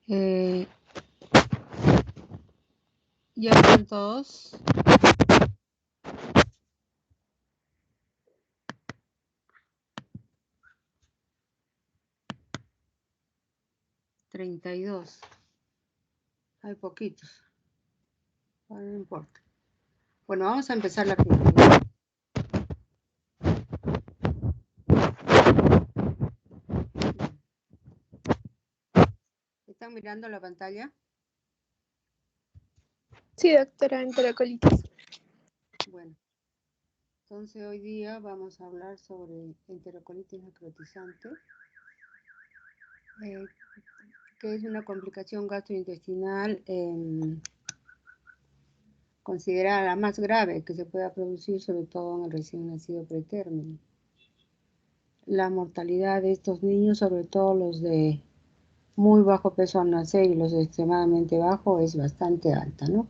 Ya están todos. $32. Hay poquitos. Bueno, no importa. Bueno, vamos a empezar la actividad. ¿Están mirando la pantalla? Sí, doctora, enterocolitis. Bueno, entonces hoy día vamos a hablar sobre enterocolitis necrotizante, que es una complicación gastrointestinal considerada la más grave que se pueda producir, sobre todo en el recién nacido pretérmino. La mortalidad de estos niños, sobre todo los de muy bajo peso al nacer y los de extremadamente bajo, es bastante alta, ¿no?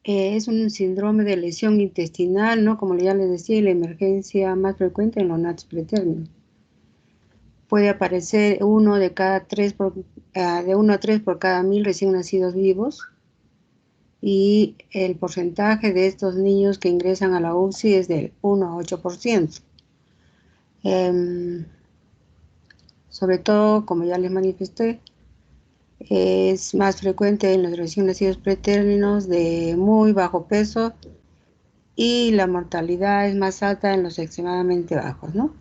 Es un síndrome de lesión intestinal, ¿no? Como ya les decía, la emergencia más frecuente en los neonatos pretérminos. Puede aparecer de 1 a 3 por cada 1000 recién nacidos vivos, y el porcentaje de estos niños que ingresan a la UCI es del 1 a 8%. Sobre todo, como ya les manifesté, es más frecuente en los recién nacidos pretérminos de muy bajo peso, y la mortalidad es más alta en los extremadamente bajos, ¿no?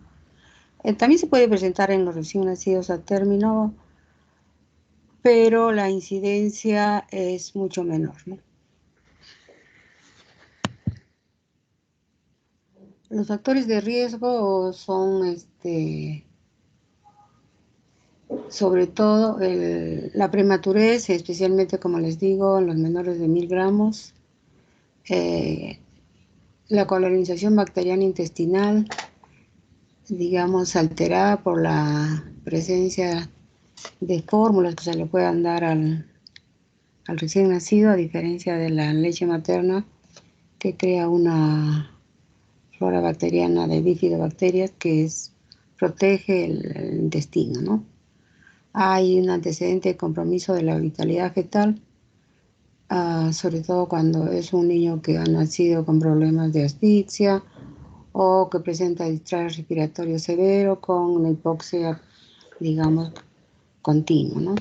También se puede presentar en los recién nacidos a término, pero la incidencia es mucho menor, ¿no? Los factores de riesgo son sobre todo la prematurez, especialmente, como les digo, en los menores de 1000 gramos, la colonización bacteriana intestinal, digamos, alterada por la presencia de fórmulas que se le puedan dar al recién nacido, a diferencia de la leche materna, que crea una flora bacteriana de bifidobacterias que protege el intestino, ¿no? Hay un antecedente de compromiso de la vitalidad fetal, sobre todo cuando es un niño que ha nacido con problemas de asfixia o que presenta distrés respiratorio severo con una hipoxia, digamos, continua, ¿no?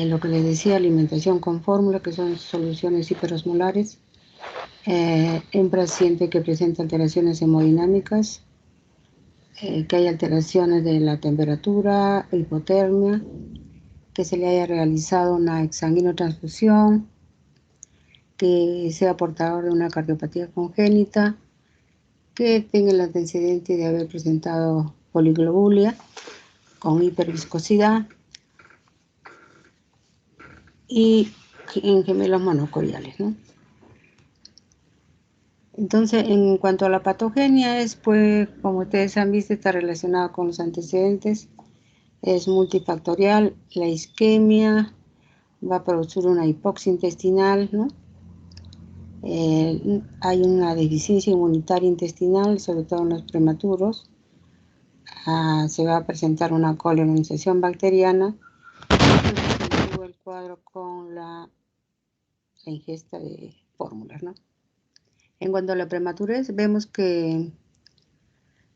Lo que les decía, alimentación con fórmula, que son soluciones hiperosmolares, en paciente que presenta alteraciones hemodinámicas, que hay alteraciones de la temperatura, hipotermia, que se le haya realizado una exsanguinotransfusión, que sea portador de una cardiopatía congénita, que tenga el antecedente de haber presentado poliglobulia con hiperviscosidad y en gemelos monocoriales, ¿no? Entonces, en cuanto a la patogenia, pues, como ustedes han visto, está relacionado con los antecedentes, es multifactorial. La isquemia va a producir una hipoxia intestinal, ¿no? Hay una deficiencia inmunitaria intestinal, sobre todo en los prematuros. Se va a presentar una colonización bacteriana, y el cuadro con la ingesta de fórmulas, ¿no? En cuanto a la prematurez, vemos que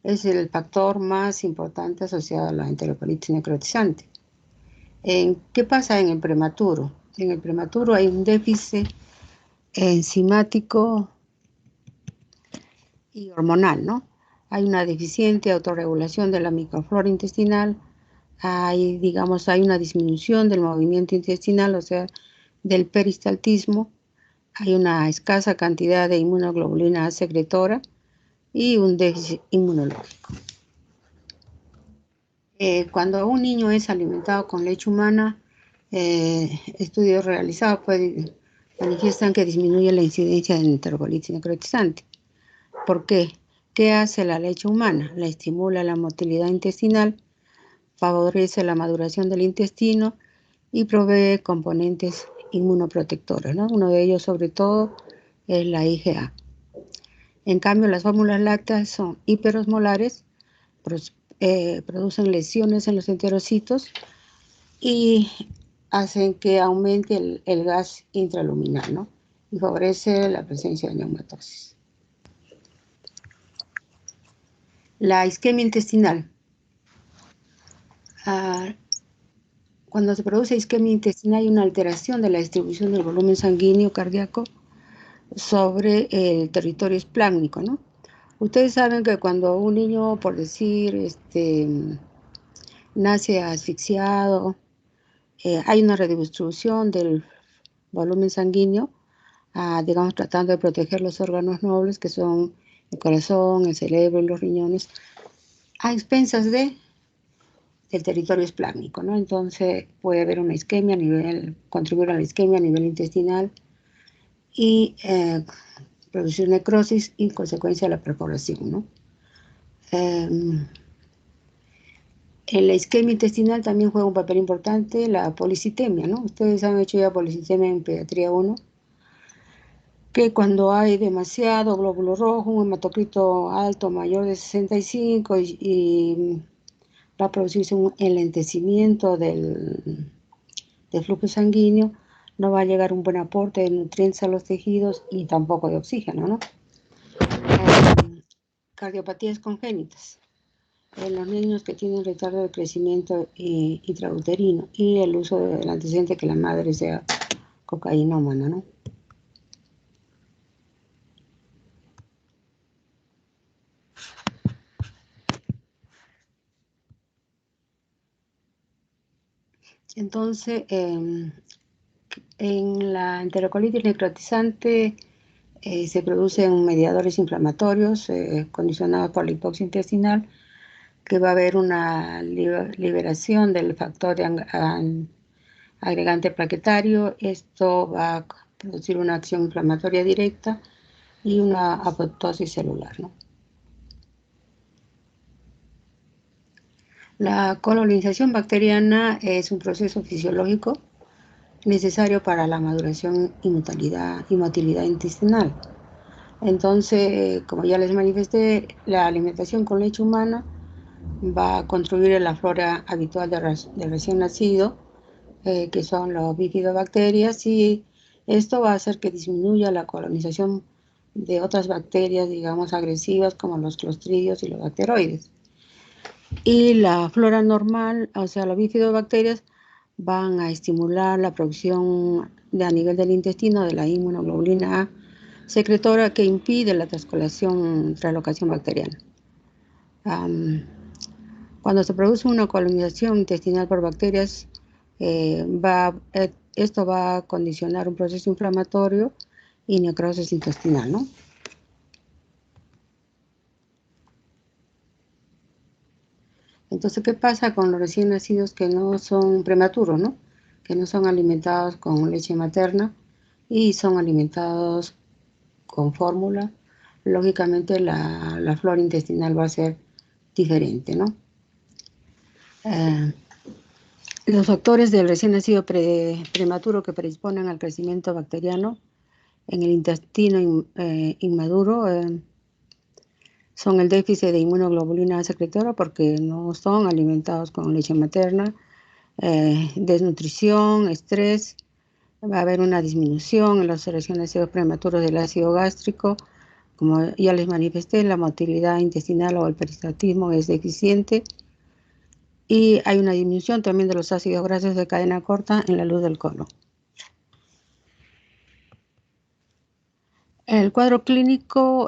es el factor más importante asociado a la enterocolitis necrotizante. ¿Qué pasa en el prematuro? En el prematuro hay un déficit enzimático y hormonal, ¿no? Hay una deficiente autorregulación de la microflora intestinal, hay una disminución del movimiento intestinal, o sea, del peristaltismo, hay una escasa cantidad de inmunoglobulina A secretora y un déficit inmunológico. Cuando un niño es alimentado con leche humana, estudios realizados manifiestan que disminuye la incidencia de enterocolitis necrotizante. ¿Por qué? ¿Qué hace la leche humana? La estimula la motilidad intestinal, favorece la maduración del intestino y provee componentes inmunoprotectores, ¿no? Uno de ellos, sobre todo, es la IgA. En cambio, las fórmulas lácteas son hiperosmolares, producen lesiones en los enterocitos y hacen que aumente el gas intraluminal, ¿no? Y favorece la presencia de neumatosis. La isquemia intestinal. Cuando se produce isquemia intestinal hay una alteración de la distribución del volumen sanguíneo cardíaco sobre el territorio espláncnico, ¿no? Ustedes saben que cuando un niño, por decir, nace asfixiado, hay una redistribución del volumen sanguíneo, digamos, tratando de proteger los órganos nobles, que son el corazón, el cerebro y los riñones, a expensas del territorio espláncnico, ¿no? Entonces puede haber una isquemia contribuir a la isquemia a nivel intestinal y producir necrosis y consecuencia de la perforación, ¿no? En la isquemia intestinal también juega un papel importante la policitemia, ¿no? Ustedes han hecho ya policitemia en pediatría 1, que cuando hay demasiado glóbulo rojo, un hematocrito alto mayor de 65 y va a producirse un enlentecimiento del flujo sanguíneo, no va a llegar un buen aporte de nutrientes a los tejidos y tampoco de oxígeno, ¿no? Cardiopatías congénitas en los niños que tienen retardo de crecimiento intrauterino y el uso del antecedente que la madre sea cocainómana, ¿no? Entonces, en la enterocolitis necrotizante se producen mediadores inflamatorios condicionados por la hipoxia intestinal, que va a haber una liberación del factor de agregante plaquetario. Esto va a producir una acción inflamatoria directa y una apoptosis celular, ¿no? La colonización bacteriana es un proceso fisiológico necesario para la maduración y motilidad intestinal. Entonces, como ya les manifesté, la alimentación con leche humana va a contribuir a la flora habitual del recién nacido, que son los bifidobacterias, y esto va a hacer que disminuya la colonización de otras bacterias, digamos, agresivas como los clostridios y los bacteroides. Y la flora normal, o sea, las bifidobacterias, van a estimular la producción a nivel del intestino de la inmunoglobulina A, secretora que impide la translocación bacteriana. Cuando se produce una colonización intestinal por bacterias, esto va a condicionar un proceso inflamatorio y necrosis intestinal, ¿no? Entonces, ¿qué pasa con los recién nacidos que no son prematuros, ¿no? Que no son alimentados con leche materna y son alimentados con fórmula? Lógicamente la flora intestinal va a ser diferente, ¿no? Los factores del recién nacido prematuro que predisponen al crecimiento bacteriano en el intestino inmaduro son el déficit de inmunoglobulina secretora, porque no son alimentados con leche materna, desnutrición, estrés. Va a haber una disminución en los recién nacidos prematuros del ácido gástrico. Como ya les manifesté, la motilidad intestinal o el peristaltismo es deficiente. Y hay una disminución también de los ácidos grasos de cadena corta en la luz del colon. En el cuadro clínico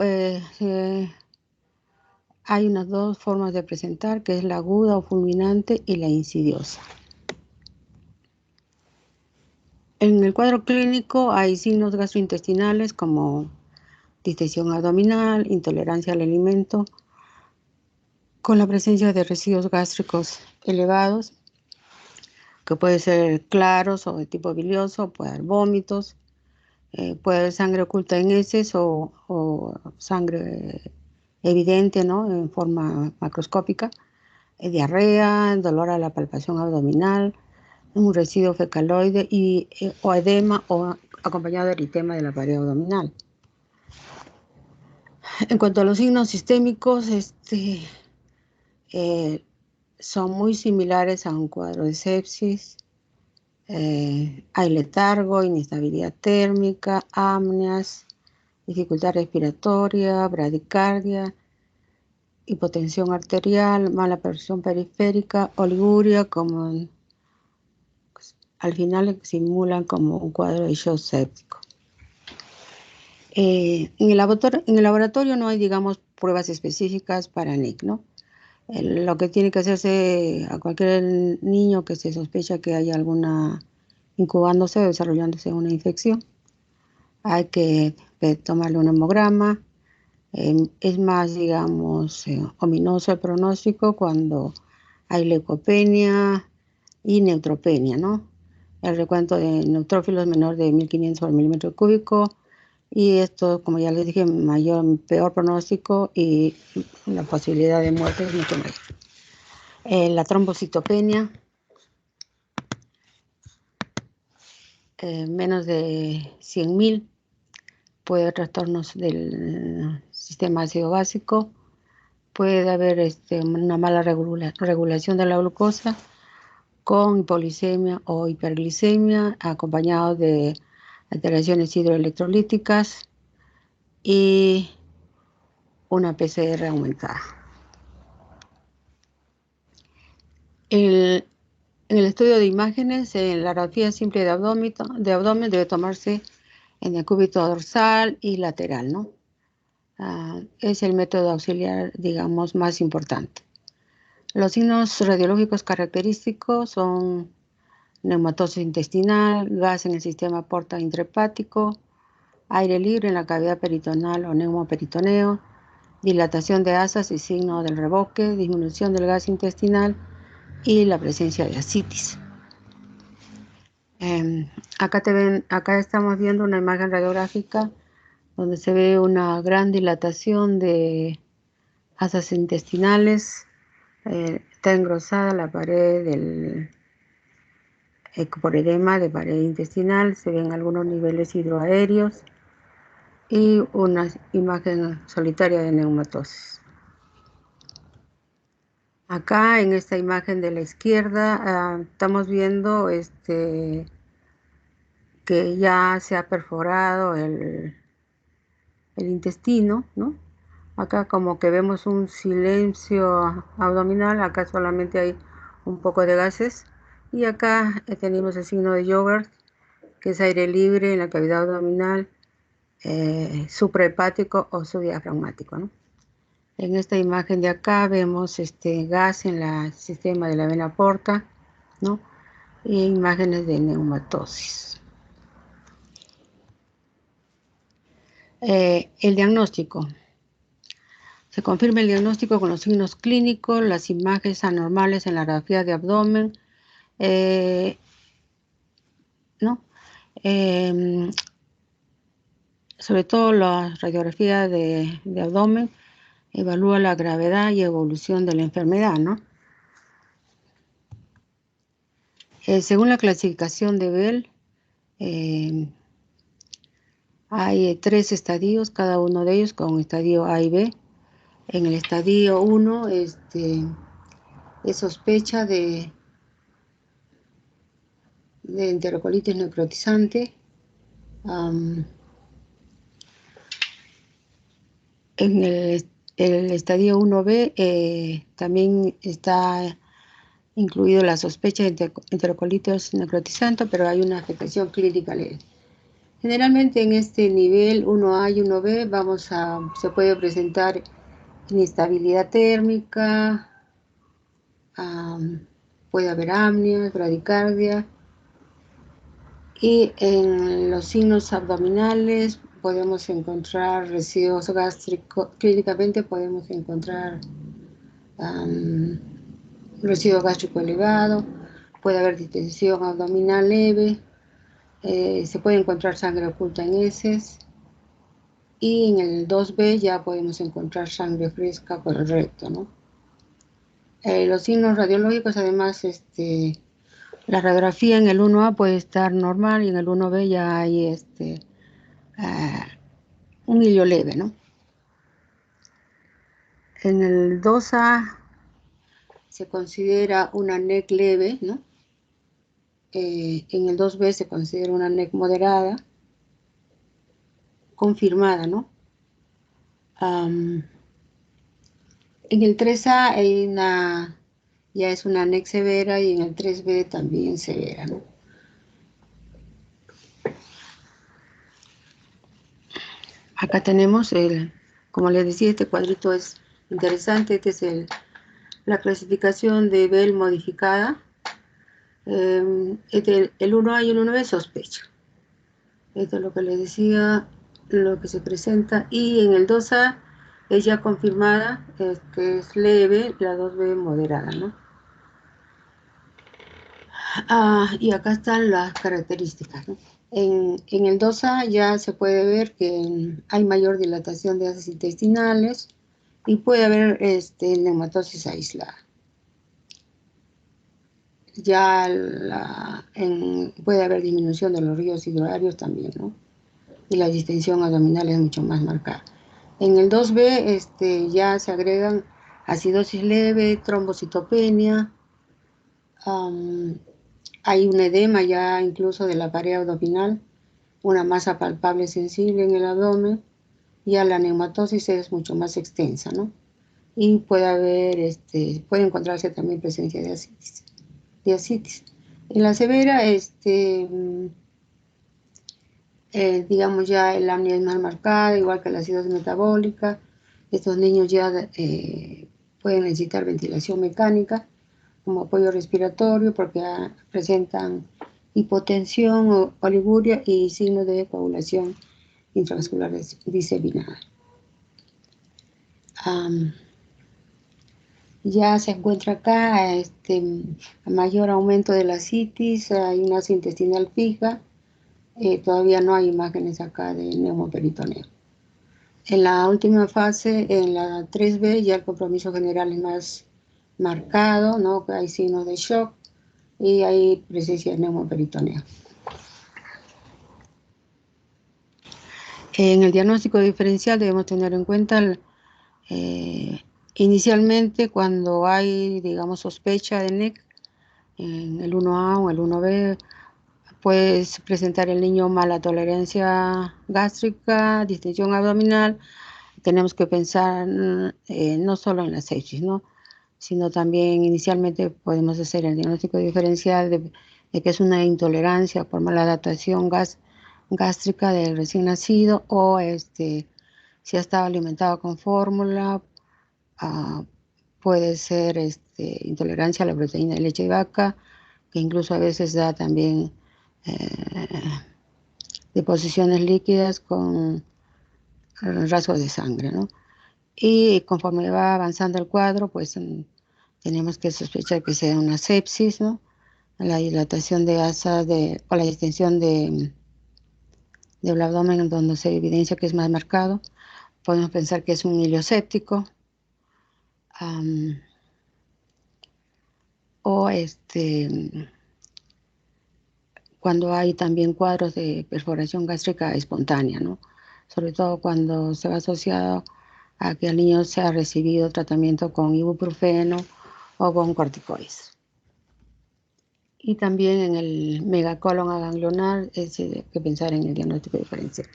hay unas dos formas de presentar, que es la aguda o fulminante y la insidiosa. En el cuadro clínico hay signos gastrointestinales como distensión abdominal, intolerancia al alimento, con la presencia de residuos gástricos elevados, que pueden ser claros o de tipo bilioso, puede haber vómitos, puede haber sangre oculta en heces o sangre evidente, ¿no? En forma macroscópica, diarrea, dolor a la palpación abdominal, un residuo fecaloide o edema o acompañado de eritema de la pared abdominal. En cuanto a los signos sistémicos, son muy similares a un cuadro de sepsis. Hay letargo, inestabilidad térmica, apneas, dificultad respiratoria, bradicardia, hipotensión arterial, mala presión periférica, oliguria, como al final simulan como un cuadro de shock séptico. En el laboratorio no hay, digamos, pruebas específicas para NIC, ¿no? Lo que tiene que hacerse a cualquier niño que se sospecha que haya alguna incubándose o desarrollándose una infección, hay que tomarle un hemograma. Es más, digamos, ominoso el pronóstico cuando hay leucopenia y neutropenia, ¿no? El recuento de neutrófilos menor de 1500 por milímetro cúbico, y esto, como ya les dije, peor pronóstico y la posibilidad de muerte es mucho mayor. La trombocitopenia, menos de 100.000, puede haber trastornos del sistema ácido básico, puede haber una mala regulación de la glucosa con hipoglicemia o hiperglicemia, acompañado de alteraciones hidroelectrolíticas y una PCR aumentada. En el estudio de imágenes, la radiografía simple de abdomen debe tomarse en el cúbito dorsal y lateral, ¿no? Es el método auxiliar, digamos, más importante. Los signos radiológicos característicos son neumatosis intestinal, gas en el sistema porta intrahepático, aire libre en la cavidad peritoneal o neumoperitoneo, dilatación de asas y signo del reboque, disminución del gas intestinal y la presencia de ascitis. Acá estamos viendo una imagen radiográfica donde se ve una gran dilatación de asas intestinales. Está engrosada la pared por edema de pared intestinal, se ven algunos niveles hidroaéreos y una imagen solitaria de neumatosis. Acá en esta imagen de la izquierda estamos viendo que ya se ha perforado el intestino, ¿no? Acá como que vemos un silencio abdominal, acá solamente hay un poco de gases, y acá tenemos el signo de Joubert, que es aire libre en la cavidad abdominal, suprahepático o subdiafragmático, ¿no? En esta imagen de acá vemos gas en el sistema de la vena porta, ¿no? Y imágenes de neumatosis. El diagnóstico. Se confirma el diagnóstico con los signos clínicos, las imágenes anormales en la radiografía de abdomen, ¿no? Sobre todo la radiografía de abdomen evalúa la gravedad y evolución de la enfermedad, ¿no? Según la clasificación de Bell, hay 3 estadios, cada uno de ellos con estadio A y B. En el estadio 1 es sospecha de enterocolitis necrotizante. En el estadio 1B también está incluido la sospecha de enterocolitis necrotizante, pero hay una afectación clínica leve. Generalmente en este nivel 1A y 1B se puede presentar inestabilidad térmica, puede haber apneas, bradicardia, y en los signos abdominales podemos encontrar residuos gástricos. Clínicamente podemos encontrar residuo gástrico elevado, puede haber distensión abdominal leve, se puede encontrar sangre oculta en heces, y en el 2B ya podemos encontrar sangre fresca por el recto, ¿no? Los signos radiológicos, además, la radiografía en el 1A puede estar normal y en el 1B ya hay un hilio leve, ¿no? En el 2A se considera una NEC leve, ¿no? En el 2B se considera una NEC moderada, confirmada, ¿no? En el 3A hay ya es una NEC severa y en el 3B también severa, ¿no? Acá tenemos como les decía, este cuadrito es interesante. Este es la clasificación de Bell modificada. El 1A y el 1B sospecha. Esto es lo que les decía, lo que se presenta. Y en el 2A es ya confirmada, que es leve, la 2B moderada, ¿no? Y acá están las características, ¿no? En el 2A ya se puede ver que hay mayor dilatación de heces intestinales y puede haber neumatosis aislada. Ya puede haber disminución de los ríos hidroaéreos también, ¿no? Y la distensión abdominal es mucho más marcada. En el 2B ya se agregan acidosis leve, trombocitopenia, hay un edema ya incluso de la pared abdominal, una masa palpable sensible en el abdomen, ya la neumatosis es mucho más extensa, ¿no? Y puede haber, puede encontrarse también presencia de ascitis. En la severa, digamos ya el apnea es más marcada, igual que la acidosis metabólica. Estos niños ya pueden necesitar ventilación mecánica como apoyo respiratorio porque presentan hipotensión o oliguria y signos de coagulación intravascular diseminada. Ya se encuentra acá mayor aumento de la citis, hay una masa intestinal fija, todavía no hay imágenes acá de neumoperitoneo. En la última fase, en la 3B, ya el compromiso general es más marcado, ¿no? Hay signos de shock y hay presencia de neumoperitoneo. En el diagnóstico diferencial debemos tener en cuenta inicialmente cuando hay, digamos, sospecha de NEC, en el 1A o el 1B, puede presentar el niño mala tolerancia gástrica, distensión abdominal. Tenemos que pensar no solo en la sepsis, ¿no? Sino también inicialmente podemos hacer el diagnóstico diferencial de que es una intolerancia por mala adaptación gástrica del recién nacido o si ha estado alimentado con fórmula, puede ser intolerancia a la proteína de leche de vaca, que incluso a veces da también deposiciones líquidas con rasgos de sangre, ¿no? Y conforme va avanzando el cuadro, pues tenemos que sospechar que sea una sepsis, ¿no? La dilatación de asas o la distensión del abdomen donde se evidencia que es más marcado. Podemos pensar que es un ilioséptico. O cuando hay también cuadros de perforación gástrica espontánea, ¿no? Sobre todo cuando se va asociado a que el niño se ha recibido tratamiento con ibuprofeno o con corticoides. Y también en el megacolon aganglionar hay que pensar en el diagnóstico diferencial.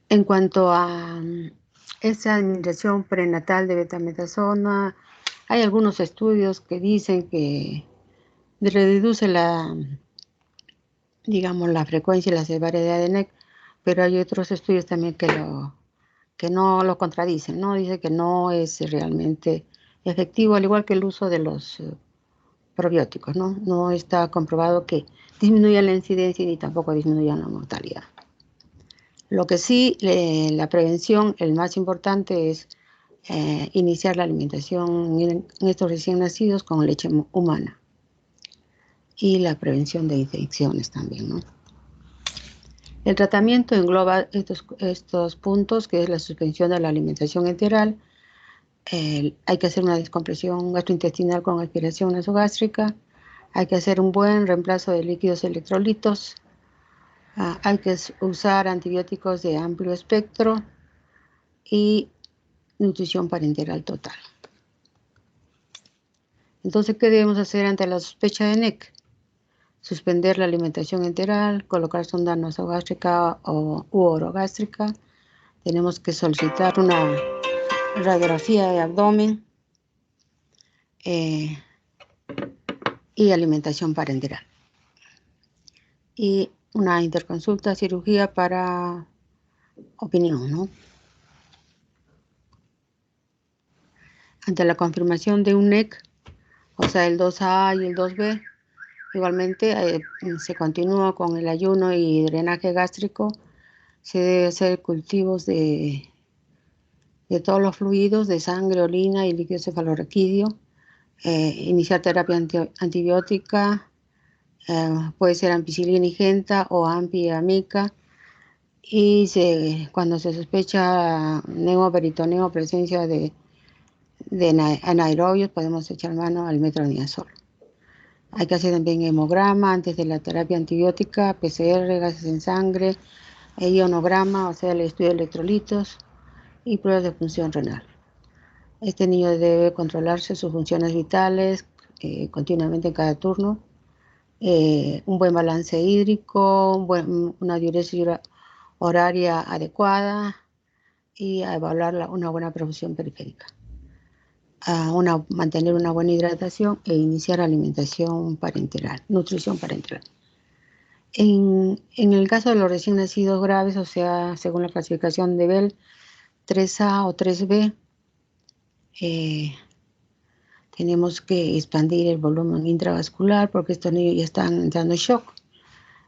En cuanto a esa administración prenatal de betametasona, hay algunos estudios que dicen que reduce digamos, la frecuencia y la severidad de NEC, pero hay otros estudios también que no lo contradicen, ¿no? Dice que no es realmente efectivo, al igual que el uso de los probióticos, ¿no? No está comprobado que disminuya la incidencia ni tampoco disminuya la mortalidad. Lo que sí, la prevención, el más importante es iniciar la alimentación en estos recién nacidos con leche humana y la prevención de infecciones también, ¿no? El tratamiento engloba estos puntos, que es la suspensión de la alimentación enteral. Hay que hacer una descompresión gastrointestinal con aspiración nasogástrica. Hay que hacer un buen reemplazo de líquidos electrolitos. Hay que usar antibióticos de amplio espectro. y nutrición parenteral total. Entonces, ¿qué debemos hacer ante la sospecha de NEC? Suspender la alimentación enteral, colocar sonda nasogástrica u orogástrica. Tenemos que solicitar una radiografía de abdomen y alimentación parenteral. Y una interconsulta cirugía para opinión, ¿no? Ante la confirmación de un NEC, o sea, el 2A y el 2B, igualmente se continúa con el ayuno y drenaje gástrico. Se debe hacer cultivos de todos los fluidos, de sangre, orina y líquido cefalorraquídeo. Iniciar terapia antibiótica, puede ser ampicilina y genta o ampi y amica. Y cuando se sospecha neumoperitoneo, presencia de anaerobios, podemos echar mano al metronidazol. Hay que hacer también hemograma antes de la terapia antibiótica, PCR, gases en sangre, ionograma, o sea, el estudio de electrolitos y pruebas de función renal. Este niño debe controlarse sus funciones vitales continuamente en cada turno, un buen balance hídrico, una diuresis horaria adecuada y a evaluar una buena perfusión periférica. Mantener una buena hidratación e iniciar alimentación parenteral, nutrición parenteral. En el caso de los recién nacidos graves, o sea, según la clasificación de Bell, 3A o 3B, tenemos que expandir el volumen intravascular porque estos niños ya están entrando en shock.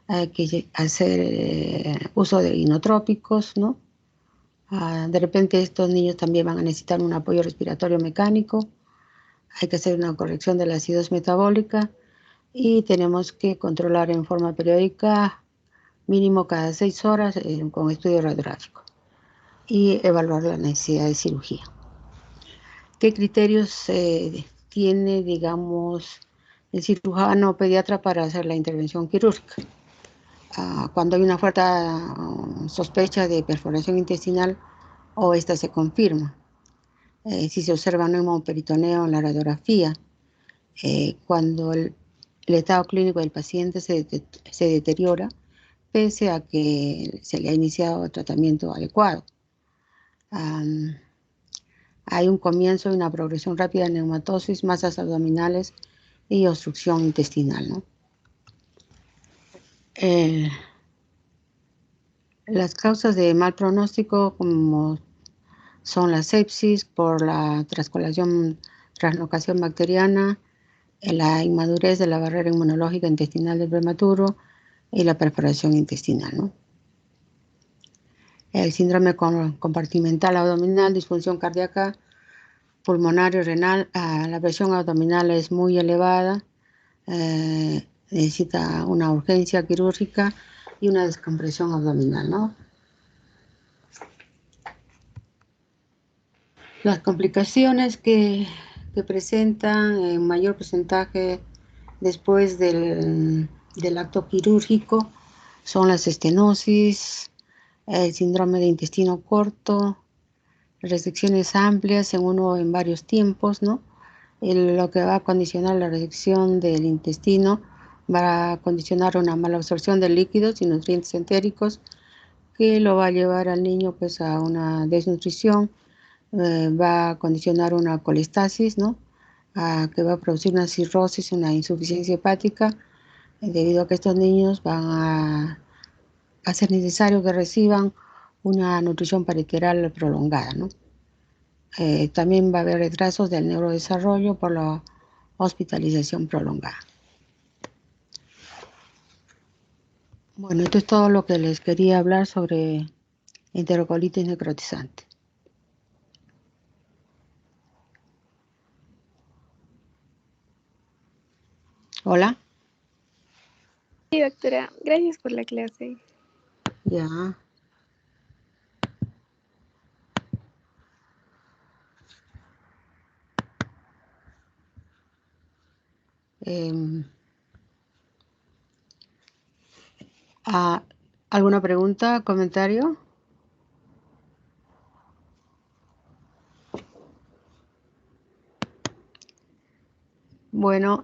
Hay que hacer uso de inotrópicos, ¿no? De repente estos niños también van a necesitar un apoyo respiratorio mecánico. Hay que hacer una corrección de la acidosis metabólica y tenemos que controlar en forma periódica, mínimo cada 6 horas, con estudio radiográfico y evaluar la necesidad de cirugía. ¿Qué criterios tiene, digamos, el cirujano pediatra para hacer la intervención quirúrgica? Cuando hay una fuerte sospecha de perforación intestinal o esta se confirma. Si se observa neumoperitoneo en la radiografía, cuando el estado clínico del paciente se deteriora, pese a que se le ha iniciado tratamiento adecuado. Hay un comienzo y una progresión rápida de neumatosis, masas abdominales y obstrucción intestinal, ¿no? Las causas de mal pronóstico, como son la sepsis por la translocación bacteriana, la inmadurez de la barrera inmunológica intestinal del prematuro y la perforación intestinal, ¿no? El síndrome compartimental abdominal, disfunción cardíaca, pulmonar y renal, la presión abdominal es muy elevada, necesita una urgencia quirúrgica y una descompresión abdominal, ¿no? Las complicaciones que presentan en mayor porcentaje después del acto quirúrgico son las estenosis, el síndrome de intestino corto, resecciones amplias en uno o en varios tiempos, ¿no? Lo que va a condicionar la resección del intestino va a condicionar una mala absorción de líquidos y nutrientes entéricos que lo va a llevar al niño pues a una desnutrición, va a condicionar una colestasis, ¿no? Que va a producir una cirrosis, una insuficiencia hepática, debido a que estos niños van a ser necesario que reciban una nutrición parenteral prolongada, ¿no? También va a haber retrasos del neurodesarrollo por la hospitalización prolongada. Bueno, esto es todo lo que les quería hablar sobre enterocolitis necrotizante. Hola. Sí, doctora, gracias por la clase. Ya. ¿Alguna pregunta, comentario? Bueno,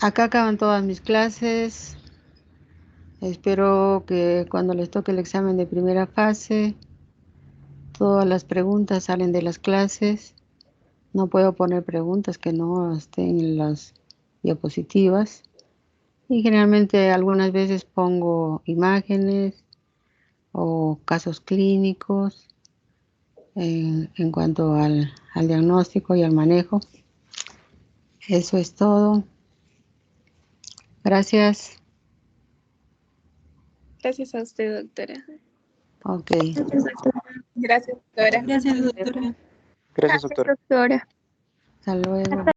acá acaban todas mis clases. Espero que cuando les toque el examen de primera fase, todas las preguntas salen de las clases. No puedo poner preguntas que no estén en las diapositivas. Y generalmente algunas veces pongo imágenes o casos clínicos en cuanto al diagnóstico y al manejo. Eso es todo. Gracias. Gracias a usted, doctora. Ok. Gracias, doctora. Gracias, doctora. Gracias, doctora. Doctora. Hasta luego.